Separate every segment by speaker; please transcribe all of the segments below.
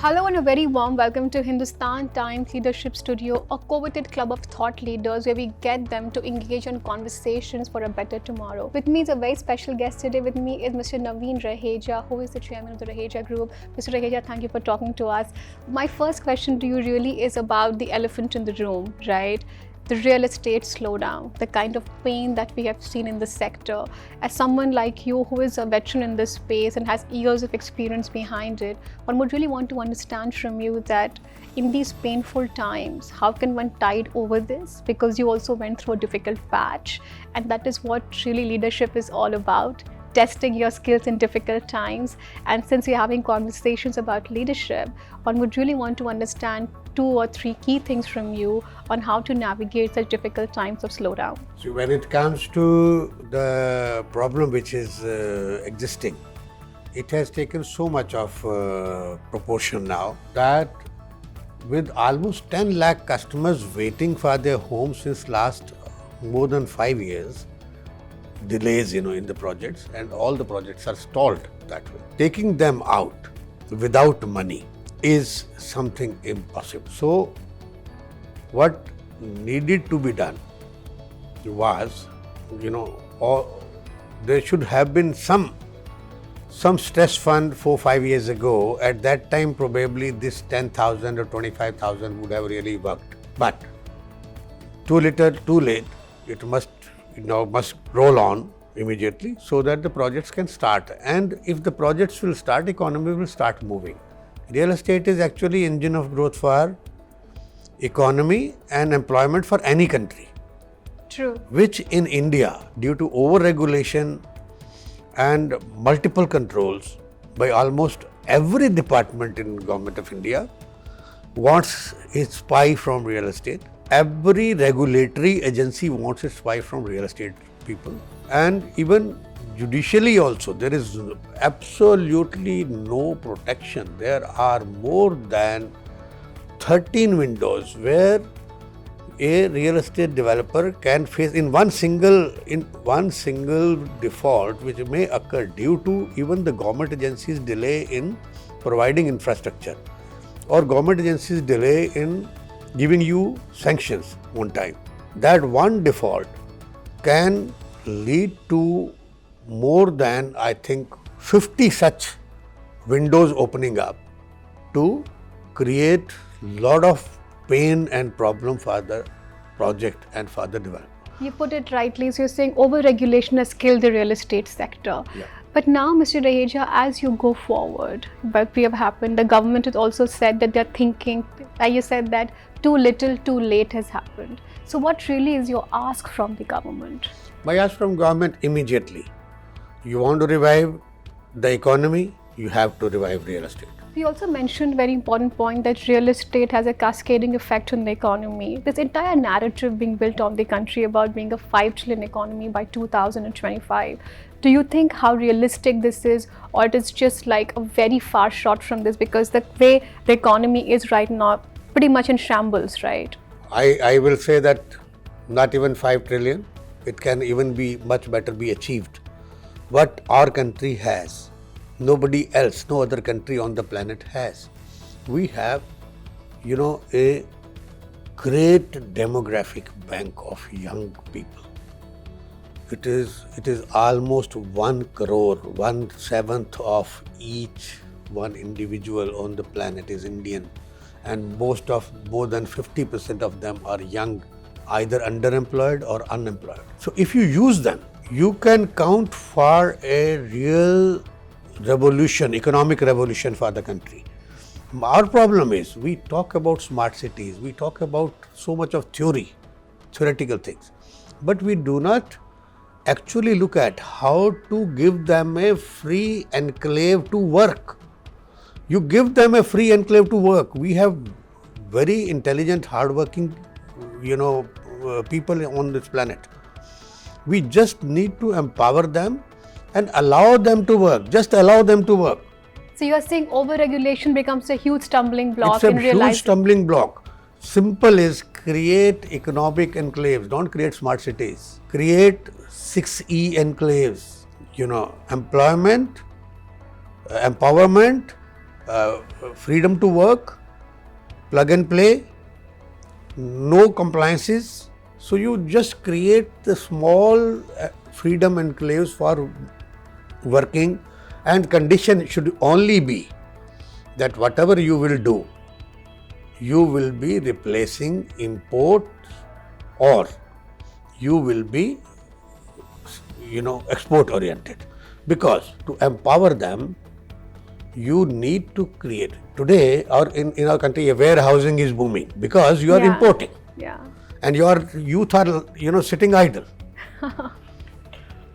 Speaker 1: Hello and a very warm welcome to Hindustan Times Leadership Studio, a coveted club of thought leaders where we get them to engage in conversations for a better tomorrow. With me is a very special guest today. With me is Mr. Navin Raheja, who is the chairman of the Raheja Group. Mr. Raheja, thank you for talking to us. My first question to you really is about the elephant in the room, right? The real estate slowdown, the kind of pain that we have seen in the sector. As someone like you who is a veteran in this space and has years of experience behind it, one would really want to understand from you that in these painful times, how can one tide over this? Because you also went through a difficult patch, and that is what really leadership is all about. Testing your skills in difficult times. And since we're having conversations about leadership, one would really want to understand 2 or 3 key things from you on how to navigate such difficult times of slowdown.
Speaker 2: So when it comes to the problem which is existing, it has taken so much of proportion now that with almost 10 lakh customers waiting for their home since last more than 5 years, delays in the projects, and all the projects are stalled that way. Taking them out without money is something impossible. So what needed to be done was, there should have been some stress fund 4-5 years ago. At that time probably this 10,000 or 25,000 would have really worked. But too little, too late. It must roll on immediately so that the projects can start. And if the projects will start, economy will start moving. Real estate is actually engine of growth for economy and employment for any country.
Speaker 1: True.
Speaker 2: Which in India, due to over-regulation and multiple controls by almost every department in Government of India, wants its pie from real estate. Every regulatory agency wants its pie from real estate people. And even judicially also, there is absolutely no protection. There are more than 13 windows where a real estate developer can face in one single default, which may occur due to even the government agencies' delay in providing infrastructure, or government agencies' delay in giving you sanctions on time. That one default can lead to more than, I think, 50 such windows opening up to create lot of pain and problem for the project and for the developer.
Speaker 1: You put it rightly. So you're saying over-regulation has killed the real estate sector.
Speaker 2: Yeah.
Speaker 1: But now, Mr. Raheja, as you go forward, what we have happened, the government has also said that they're thinking, like you said, that too little, too late has happened. So what really is your ask from the government?
Speaker 2: My ask from government immediately. You want to revive the economy, you have to revive real estate.
Speaker 1: You also mentioned a very important point that real estate has a cascading effect on the economy. This entire narrative being built on the country about being a 5 trillion economy by 2025. Do you think how realistic this is, or it is just like a very far shot from this, because the way the economy is right now pretty much in shambles, right?
Speaker 2: I will say that not even 5 trillion, it can even be much better be achieved. What our country has, nobody else, no other country on the planet has. We have, a great demographic bank of young people. It is almost 1 crore, 1/7 of each one individual on the planet is Indian, and more than 50% of them are young, either underemployed or unemployed. So if you use them, you can count for a real revolution, economic revolution for the country. Our problem is we talk about smart cities, we talk about so much of theoretical things, but we do not actually look at how to give them a free enclave to work. You give them a free enclave to work. We have very intelligent, hardworking, people on this planet. We just need to empower them and allow them to work. Just allow them to work.
Speaker 1: So you are saying over-regulation becomes a huge stumbling block in realizing.
Speaker 2: It's a huge stumbling block. Simple is create economic enclaves. Don't create smart cities. Create 6E enclaves. Employment, empowerment, freedom to work, plug and play, no compliances. So you just create the small freedom enclaves for working, and condition should only be that whatever you will do, you will be replacing imports, or you will be, export oriented. Because to empower them, you need to create. Today, or in our country, warehousing is booming because you are importing.
Speaker 1: Yeah.
Speaker 2: And your youth are, sitting idle.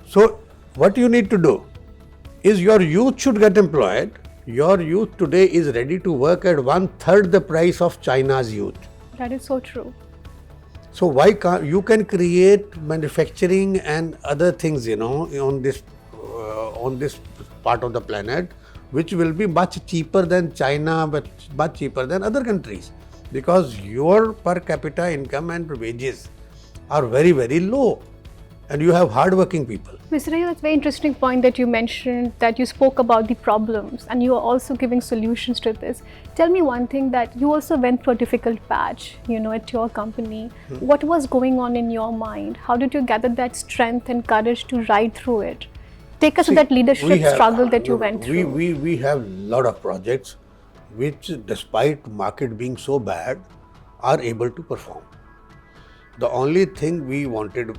Speaker 2: So, what you need to do is your youth should get employed. Your youth today is ready to work at 1/3 the price of China's youth.
Speaker 1: That is so true.
Speaker 2: So why can't you can create manufacturing and other things, on this part of the planet, which will be much cheaper than China, but much cheaper than other countries, because your per capita income and wages are very, very low, and you have hard-working people.
Speaker 1: Mr. Raheja, that's a very interesting point that you mentioned, that you spoke about the problems and you are also giving solutions to this. Tell me one thing, that you also went through a difficult patch, at your company. What was going on in your mind? How did you gather that strength and courage to ride through it? Take us to that leadership struggle that you went through.
Speaker 2: We have a lot of projects which, despite market being so bad, are able to perform. The only thing we wanted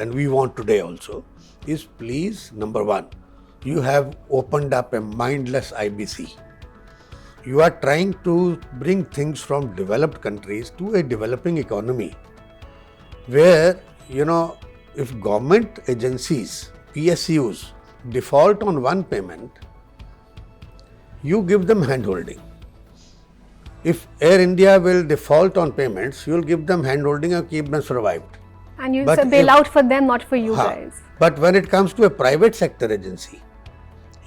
Speaker 2: and we want today also is, please, number one, you have opened up a mindless IBC. You are trying to bring things from developed countries to a developing economy, where, if government agencies, PSUs, default on one payment, you give them handholding. If Air India will default on payments, you will give them handholding and keep them survived.
Speaker 1: And you say bail out for them, not for you guys.
Speaker 2: But when it comes to a private sector agency,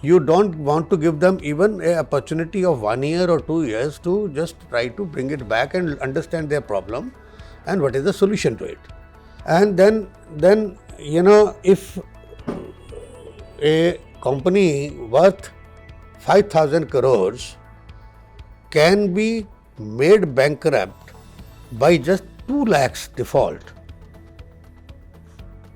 Speaker 2: you don't want to give them even an opportunity of 1 year or 2 years to just try to bring it back and understand their problem and what is the solution to it. And then if a company worth 5,000 crores can be made bankrupt by just 2 lakhs default.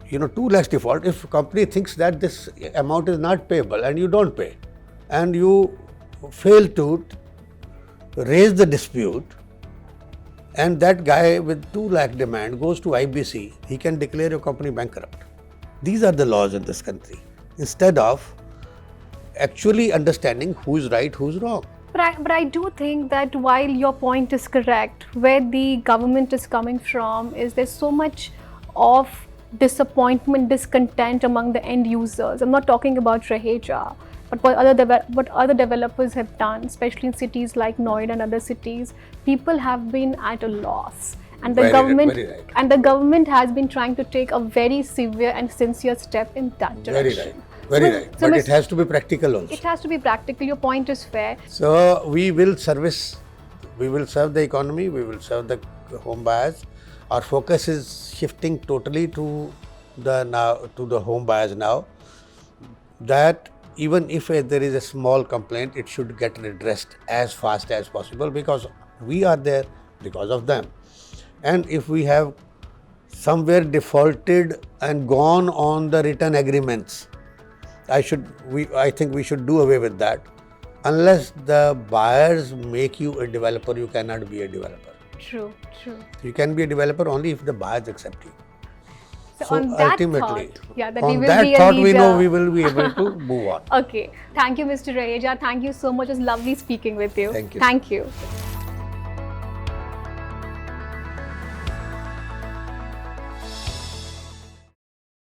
Speaker 2: 2 lakhs default, if a company thinks that this amount is not payable and you don't pay, and you fail to raise the dispute, and that guy with 2 lakh demand goes to IBC, he can declare your company bankrupt. These are the laws in this country, instead of actually understanding who's right, who's wrong.
Speaker 1: But I do think that while your point is correct, where the government is coming from is there's so much of disappointment, discontent among the end users. I'm not talking about Raheja, but what other developers have done, especially in cities like Noida and other cities. People have been at a loss, and the government has been trying to take a very severe and sincere step in that direction.
Speaker 2: Very right. But it has to be practical also.
Speaker 1: It has to be practical. Your point is fair.
Speaker 2: So we will serve the economy, we will serve the home buyers. Our focus is shifting totally to the home buyers now. That even if there is a small complaint, it should get redressed as fast as possible, because we are there because of them. And if we have somewhere defaulted and gone on the written agreements, I think we should do away with that. Unless the buyers make you a developer, you cannot be a developer.
Speaker 1: True.
Speaker 2: You can be a developer only if the buyers accept you.
Speaker 1: So on that
Speaker 2: ultimately,
Speaker 1: thought,
Speaker 2: on that thought, we know we will be able to move on.
Speaker 1: Okay. Thank you, Mr. Raheja. Thank you so much. It was lovely speaking with you.
Speaker 2: Thank you.
Speaker 1: Thank you.